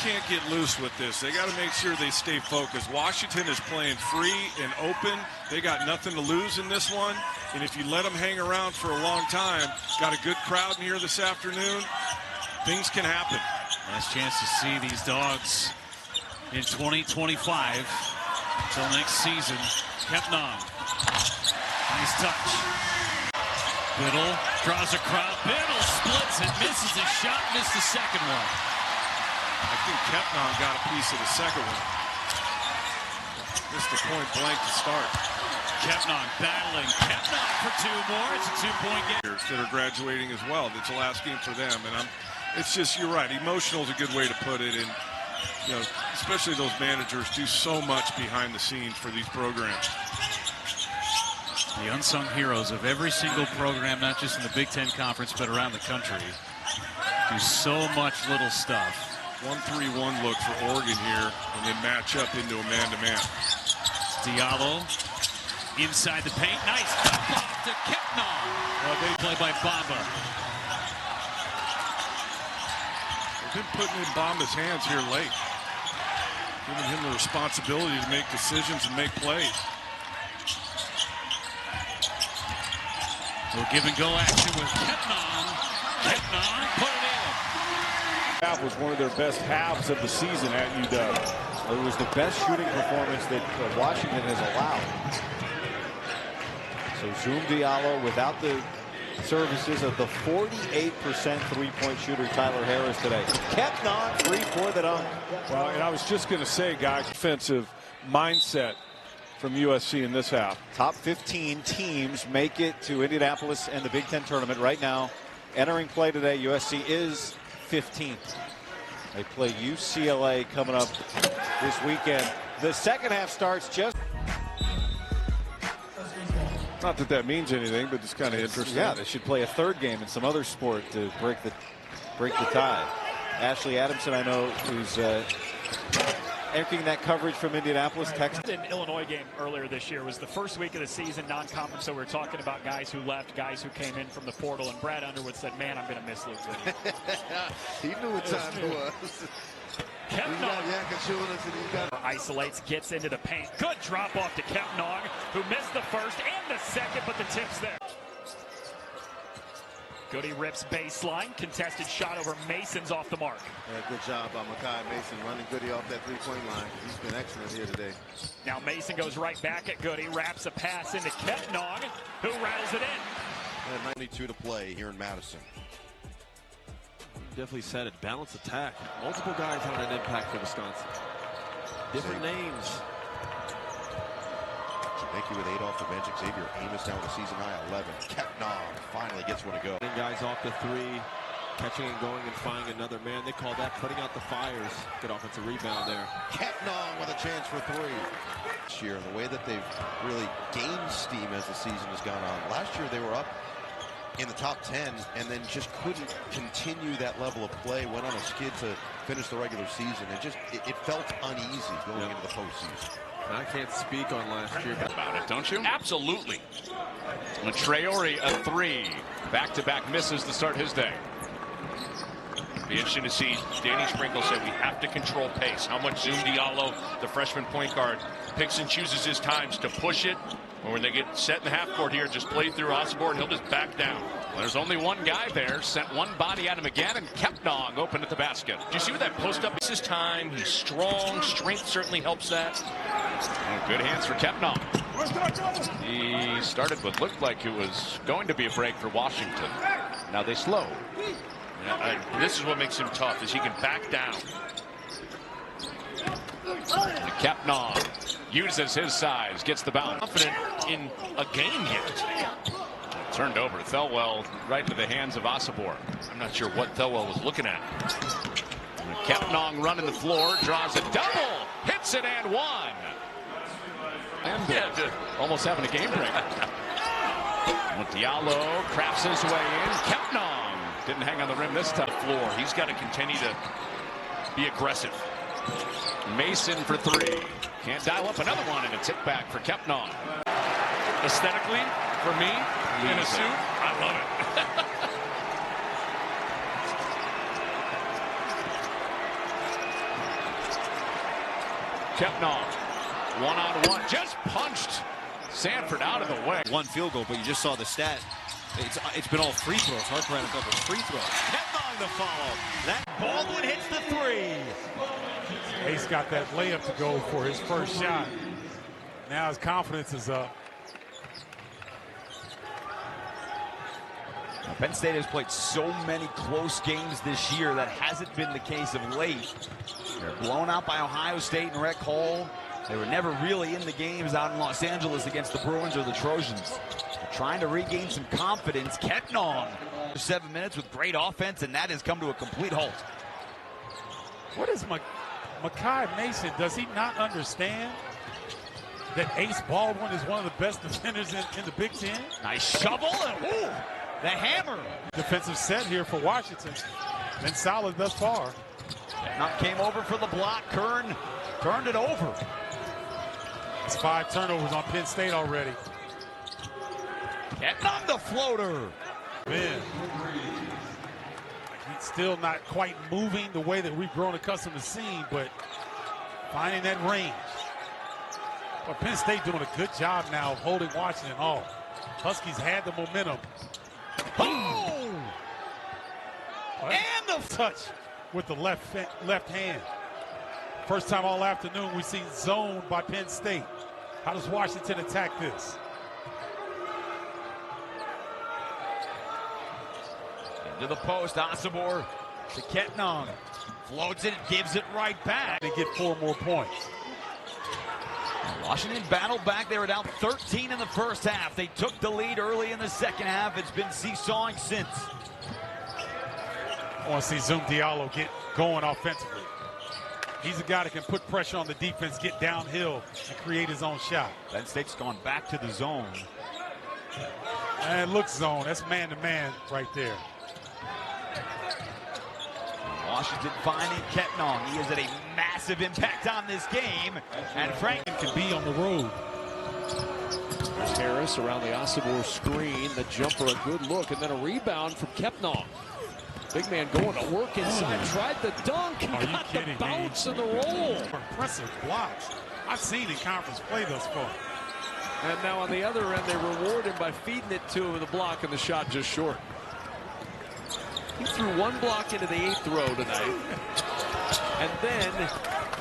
can't get loose with this. They got to make sure they stay focused. Washington is playing free and open. They got nothing to lose in this one. And if you let them hang around for a long time, got a good crowd in here this afternoon, things can happen. Last chance to see these Dogs in 2025. Until next season. Kepnang. Nice touch. Biddle draws a crowd. Biddle splits it, misses a shot, missed the second one. I think Kepnang got a piece of the second one. Missed the point blank to start. Kepnang battling. Kepnang for two more. It's a 2-point game. That are graduating as well. It's the last game for them, and it's just, you're right. Emotional is a good way to put it, and especially those managers do so much behind the scenes for these programs. The unsung heroes of every single program, not just in the Big Ten Conference, but around the country, do so much little stuff. 1-3-1 look for Oregon here, and then match up into a man-to-man. Diallo inside the paint. Nice dump off to Kepnang. Well, they play by Bamba. They've been putting in Bamba's hands here late, giving him the responsibility to make decisions and make plays. We'll give and go action with Kepnang. Kepnang put it in. That was one of their best halves of the season at UW. It was the best shooting performance that Washington has allowed. So Zoom Diallo without the services of the 48% three-point shooter Tyler Harris today. Kepnang 3 for the dunk. Well, and I was just going to say, guys, defensive mindset from USC in this half. Top 15 teams make it to Indianapolis and the Big Ten tournament right now. Entering play today, USC is 15th. They play UCLA coming up this weekend. The second half starts just. Not that that means anything, but it's kind of interesting. Yeah, they should play a third game in some other sport to break the tie. Ashley Adamson, I know, who's anchoring that coverage from Indianapolis, Texas. An Illinois game earlier this year was the first week of the season, non-conference, so we're talking about guys who left, guys who came in from the portal, and Brad Underwood said, man, I'm going to miss Luke Whitty. He knew what time it was. Isolates, gets into the paint. Good drop off to Kepnang, who missed the first and the second, but the tip's there. Goody rips baseline. Contested shot over Mason's off the mark. Yeah, good job by Makai Mason running Goody off that three-point line. He's been excellent here today. Now Mason goes right back at Goody, wraps a pass into Kepnang, who rattles it in. 92 to play here in Madison. Definitely said it. Balanced attack. Multiple guys having an impact for Wisconsin. Different names. Jamaica with 8 off the bench. Xavier Amos down with a season-high 11. Kepnang finally gets one to go. Guys off the 3, catching and going and finding another man. They call that putting out the fires. Good offensive rebound there. Kepnang with a chance for 3. This year, and the way that they've really gained steam as the season has gone on. Last year, they were up in the top 10 and then just couldn't continue that level of play. Went on a skid to finish the regular season. It felt uneasy going into the postseason. I can't speak on last year about it, don't you? Absolutely. Traore a 3. Back-to-back misses to start his day. Be interesting to see. Danny Sprinkle said we have to control pace. How much Zoom Diallo, the freshman point guard, picks and chooses his times to push it. Or when they get set in the half court here, just play through Osborne, and he'll just back down. Well, there's only one guy there. Sent one body at him again, and Kepnang open at the basket. Do you see what that post up is? His time. He's strong. Strength certainly helps that. Oh, good hands for Kepnang. He started what looked like it was going to be a break for Washington. Now they slow. This is what makes him tough, is he can back down. Kepnang uses his size, gets the bounce. Confident in a game yet. Turned over. Thelwell right into the hands of Osborne. I'm not sure what Thelwell was looking at. Kepnang running the floor, draws a double, hits it and one. And almost having a game break. Diallo crafts his way in. Kepnang didn't hang on the rim this time. Floor. He's got to continue to be aggressive. Mason for 3. Can't dial up another one, and a tip back for Kepnang. Aesthetically, for me, in a suit, I love it. Kepnang, one-on-one, just punched Sanford out of the way. One field goal, but you just saw the stat. It's been all free throws. Hard ran a couple of free throws. Kepnang to follow. That Baldwin hits the three. Ace got that layup to go for his first shot. Now his confidence is up. Penn State has played so many close games this year. That hasn't been the case of late. They're blown out by Ohio State and Rec Hall. They were never really in the games out in Los Angeles against the Bruins or the Trojans. They're trying to regain some confidence. Kepnang, 7 minutes with great offense, and that has come to a complete halt. What is Makai Mason? Does he not understand that Ace Baldwin is one of the best defenders in the Big Ten? Nice shovel, and ooh, the hammer. Defensive set here for Washington. Been solid thus far. Kepnang came over for the block. Kern turned it over. It's 5 turnovers on Penn State already. Kepnang the floater. Man, he's still not quite moving the way that we've grown accustomed to seeing, but finding that range. But Penn State doing a good job now of holding Washington off. Huskies had the momentum. Oh! And the touch with the left hand. First time all afternoon we've seen zone by Penn State. How does Washington attack this? Into the post, Asabor to Kepnang. Floats it, gives it right back. They get 4 more points. Washington battled back. They were down 13 in the first half. They took the lead early in the second half. It's been seesawing since. I want to see Zoom Diallo get going offensively. He's a guy that can put pressure on the defense, get downhill, and create his own shot. Penn State's gone back to the zone. And look zone. That's man-to-man right there. Washington finding Kepnang. He has had a massive impact on this game. And Franck can be on the road. There's Harris around the Asabor screen. The jumper, a good look, and then a rebound from Kepnang. Big man going to work inside, tried the dunk, and got the bounce and the roll. Impressive blocks. I've seen in conference play thus far. And now on the other end, they reward him by feeding it to him with a block, and the shot just short. He threw 1 block into the 8th row tonight. And then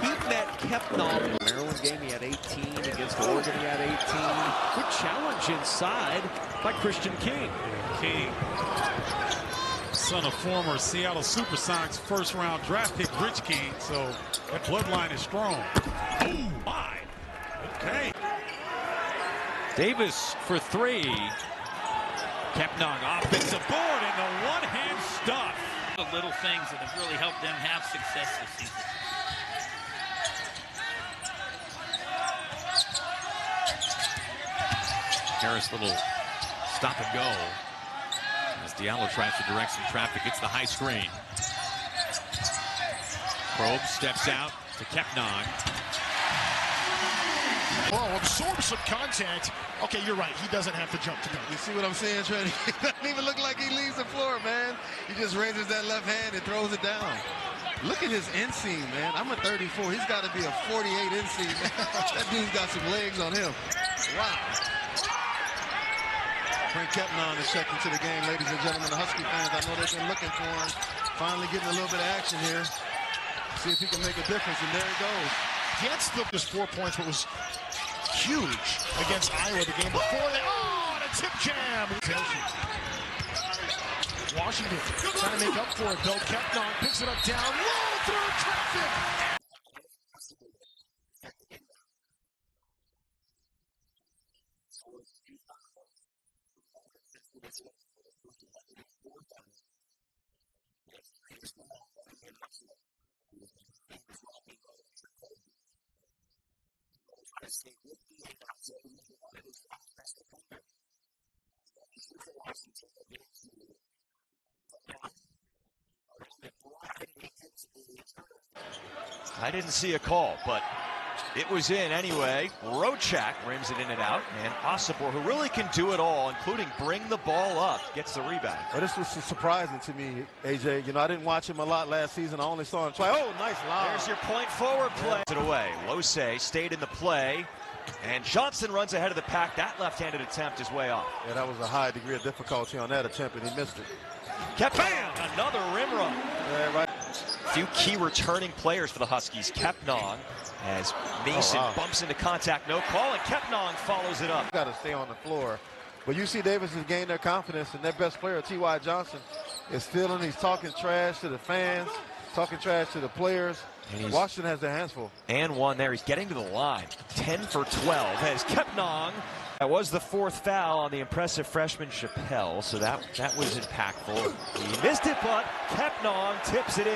he met Kepnang. Maryland game, he had 18. Against Oregon, he had 18. Good challenge inside by Christian King. King, son of former Seattle Supersonics first-round draft pick Rich King, so that bloodline is strong. Oh, my. Okay. Davis for 3. Kepnang offensive board and the one-hand stuff. The little things that have really helped them have success this season. Harris, little stop and go. As Diallo tries to direct some traffic, gets the high screen. Probe steps out to Kepnang. Well, absorbs some contact. Okay, you're right. He doesn't have to jump to dunk. You see what I'm saying, Trey? He doesn't even look like he leaves the floor, man. He just raises that left hand and throws it down. Look at his inseam, man. I'm a 34. He's got to be a 48 inseam. That dude's got some legs on him. Wow. Franck Kepnang is checking to the game, ladies and gentlemen. The Husky fans, I know they've been looking for him. Finally getting a little bit of action here. See if he can make a difference, and there he goes. Gets just 4 points, but was huge against Iowa the game before. Oh, and a tip jam. Washington trying to make up for it, though. Kepnang picks it up down low through traffic. I didn't see a call, but It was in anyway. Rochak rims it in and out. And Osipor, who really can do it all, including bring the ball up, gets the rebound. Well, this was surprising to me, AJ. You know, I didn't watch him a lot last season. I only saw him twice. Oh, nice lob. There's your point forward play. It away. Lose stayed in the play. And Johnson runs ahead of the pack. That left-handed attempt is way off. Yeah, that was a high degree of difficulty on that attempt, and he missed it. Kepnang, another rim run. Yeah, right. A few key returning players for the Huskies. Kepnang, as Mason bumps into contact, no call, and Kepnang follows it up. Got to stay on the floor. But UC Davis has gained their confidence, and their best player, T.Y. Johnson, is feeling. He's talking trash to the fans, talking trash to the players. Washington has their hands full. And one there. He's getting to the line. 10 for 12 as Kepnang. That was the fourth foul on the impressive freshman Chappelle, so that was impactful. He missed it, but Kepnang tips it in.